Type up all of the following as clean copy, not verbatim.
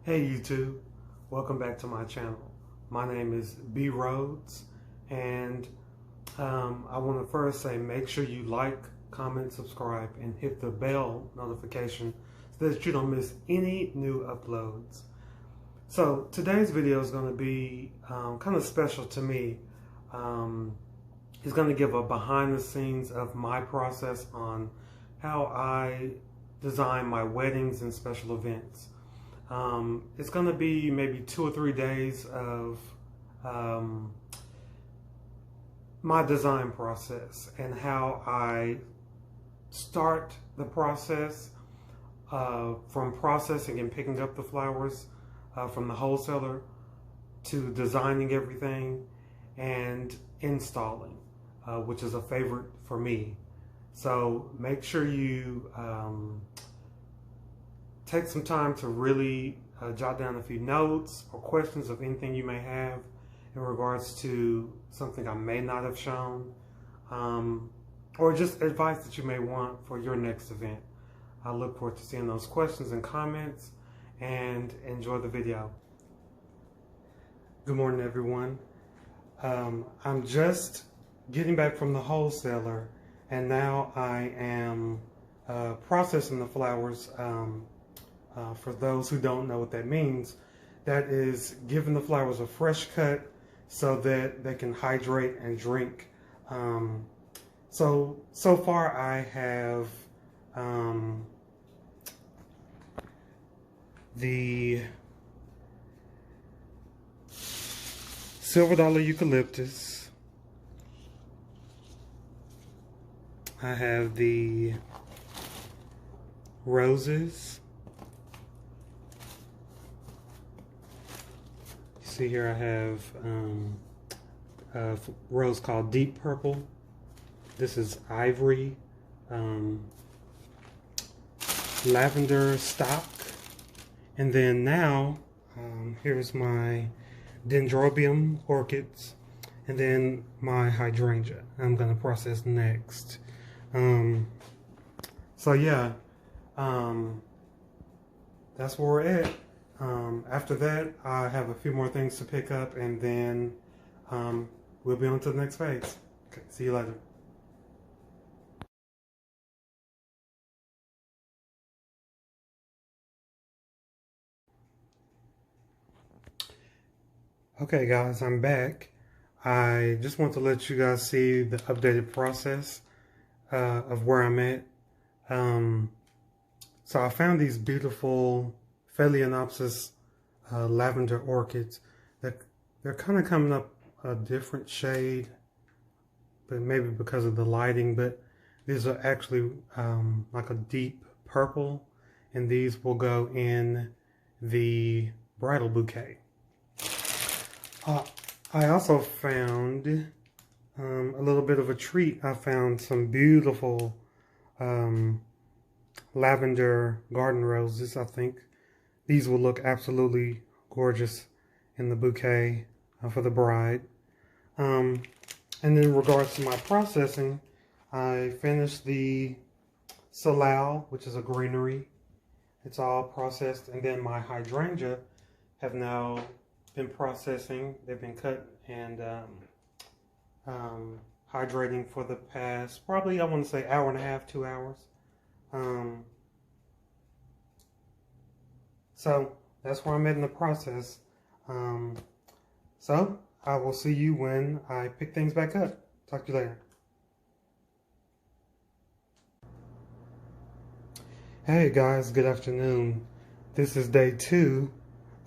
Hey YouTube, welcome back to my channel. My name is B Rhodes, and I want to first say make sure you like, comment, subscribe, and hit the bell notification so that you don't miss any new uploads. So today's video is going to be kind of special to me. It's going to give a behind the scenes of my process on how I design my weddings and special events. It's going to be maybe 2 or 3 days of my design process and how I start the process from processing and picking up the flowers from the wholesaler to designing everything and installing, which is a favorite for me. So make sure you take some time to really jot down a few notes or questions of anything you may have in regards to something I may not have shown, or just advice that you may want for your next event. I look forward to seeing those questions and comments, and enjoy the video. Good morning, everyone. I'm just getting back from the wholesaler, and now I am processing the flowers. For those who don't know what that means, that is giving the flowers a fresh cut so that they can hydrate and drink. So far I have the silver dollar eucalyptus. I have the roses. See here I have a rose called Deep Purple. This is Ivory, Lavender Stock. And then now, here's my Dendrobium orchids, and then my hydrangea I'm going to process next. So yeah, that's where we're at. After that, I have a few more things to pick up, and then we'll be on to the next phase. Okay, see you later. Okay guys, I'm back. I just want to let you guys see the updated process of where I'm at. So I found these beautiful Phalaenopsis lavender orchids. They're kind of coming up a different shade, but maybe because of the lighting, but these are actually like a deep purple, and these will go in the Bridal Bouquet. I also found a little bit of a treat. I found some beautiful lavender garden roses. I think these will look absolutely gorgeous in the bouquet for the bride. And in regards to my processing, I finished the Floral, which is a greenery. It's all processed, and then my hydrangea have now been processing. They've been cut and hydrating for the past, probably I want to say hour and a half, 2 hours. So that's where I'm at in the process. So I will see you when I pick things back up. Talk to you later. Hey guys, good afternoon. This is day 2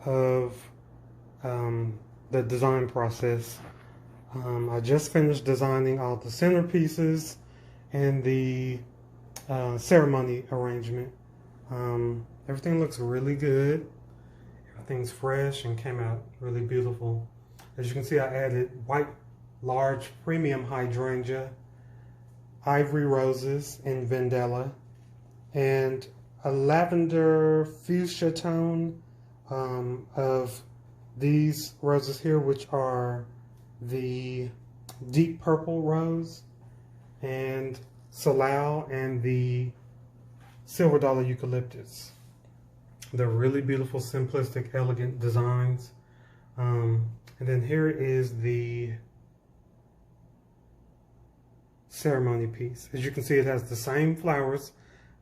of the design process. I just finished designing all the centerpieces and the ceremony arrangement. Everything looks really good. Everything's fresh and came out really beautiful. As you can see, I added white large premium hydrangea, ivory roses in Vendella, and a lavender fuchsia tone of these roses here, which are the deep purple rose, and Floral, and the silver dollar eucalyptus. They're really beautiful, simplistic, elegant designs. And then here is the ceremony piece. As you can see, it has the same flowers,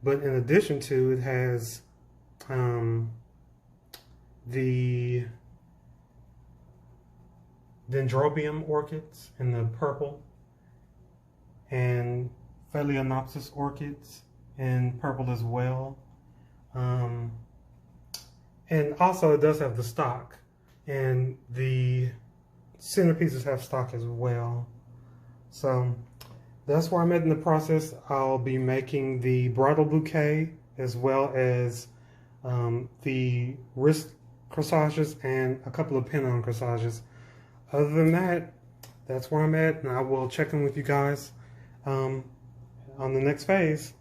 but in addition to, it has the dendrobium orchids in the purple and phalaenopsis orchids in purple as well. And also it does have the stock, and the centerpieces have stock as well. So that's where I'm at in the process. I'll be making the bridal bouquet as well as the wrist corsages and a couple of pin-on corsages. Other than that, that's where I'm at, and I will check in with you guys on the next phase.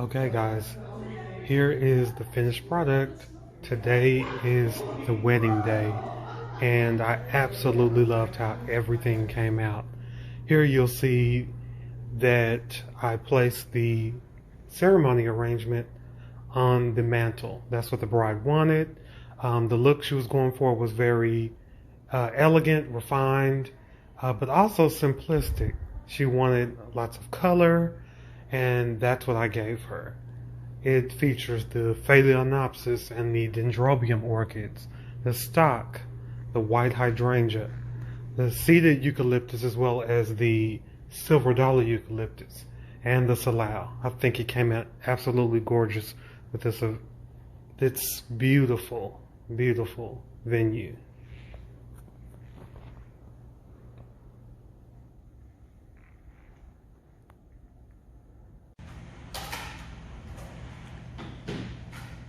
Okay guys, here is the finished product. Today is the wedding day, and I absolutely loved how everything came out. Here you'll see that I placed the ceremony arrangement on the mantle. That's what the bride wanted. The look she was going for was very elegant, refined, but also simplistic. She wanted lots of color, and that's what I gave her. It features the phalaenopsis and the dendrobium orchids, the stock, the white hydrangea, the seeded eucalyptus, as well as the silver dollar eucalyptus, and the salal. I think it came out absolutely gorgeous with this beautiful, beautiful venue.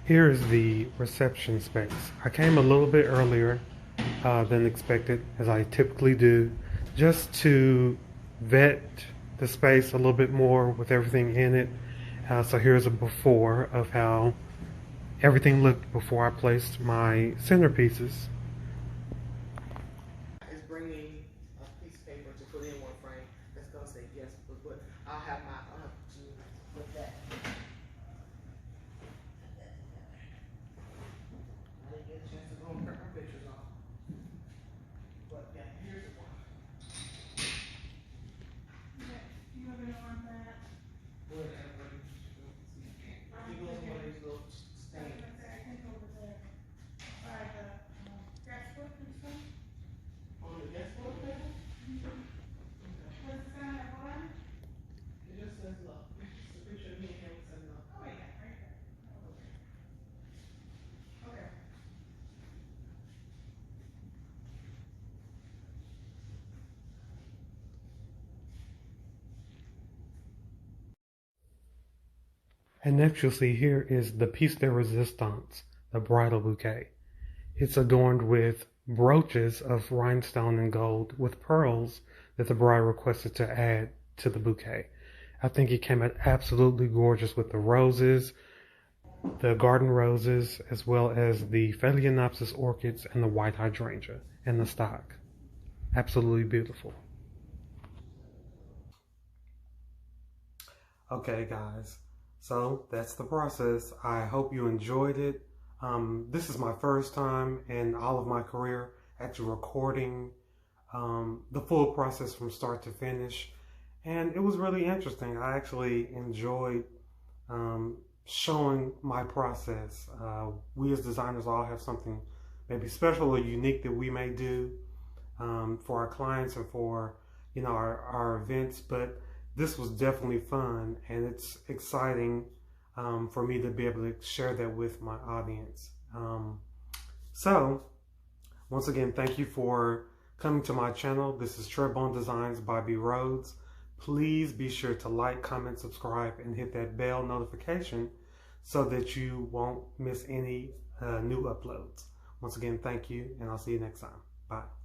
Here is the reception space. I came a little bit earlier than expected, as I typically do, just to vet the space a little bit more with everything in it. So here's a before of how everything looked before I placed my centerpieces. Is bringing a piece of paper to put in one frame that's going to say yes, but I'll have my to put that. I didn't get a chance to go and print my pictures off. But yeah, here's the one. You have any on that? Whatever. He goes one of these little stains. I think over there, by the sketchbook and stuff. On the guest book paper? What's the sign at bottom? It just says love. It's just a picture of me and him saying love. Oh, yeah, right there. Okay. And next you'll see here is the piece de resistance, the bridal bouquet. It's adorned with brooches of rhinestone and gold with pearls that the bride requested to add to the bouquet. I think it came out absolutely gorgeous with the roses, the garden roses, as well as the phalaenopsis orchids and the white hydrangea and the stock. Absolutely beautiful. Okay guys, so that's the process. I hope you enjoyed it. This is my first time in all of my career actually recording the full process from start to finish, and it was really interesting. I actually enjoyed showing my process. We as designers all have something maybe special or unique that we may do for our clients and for our events, but this was definitely fun, and it's exciting for me to be able to share that with my audience. So once again, thank you for coming to my channel. This is Trebone Designs by B. Rhodes. Please be sure to like, comment, subscribe, and hit that bell notification so that you won't miss any new uploads. Once again, thank you, and I'll see you next time. Bye.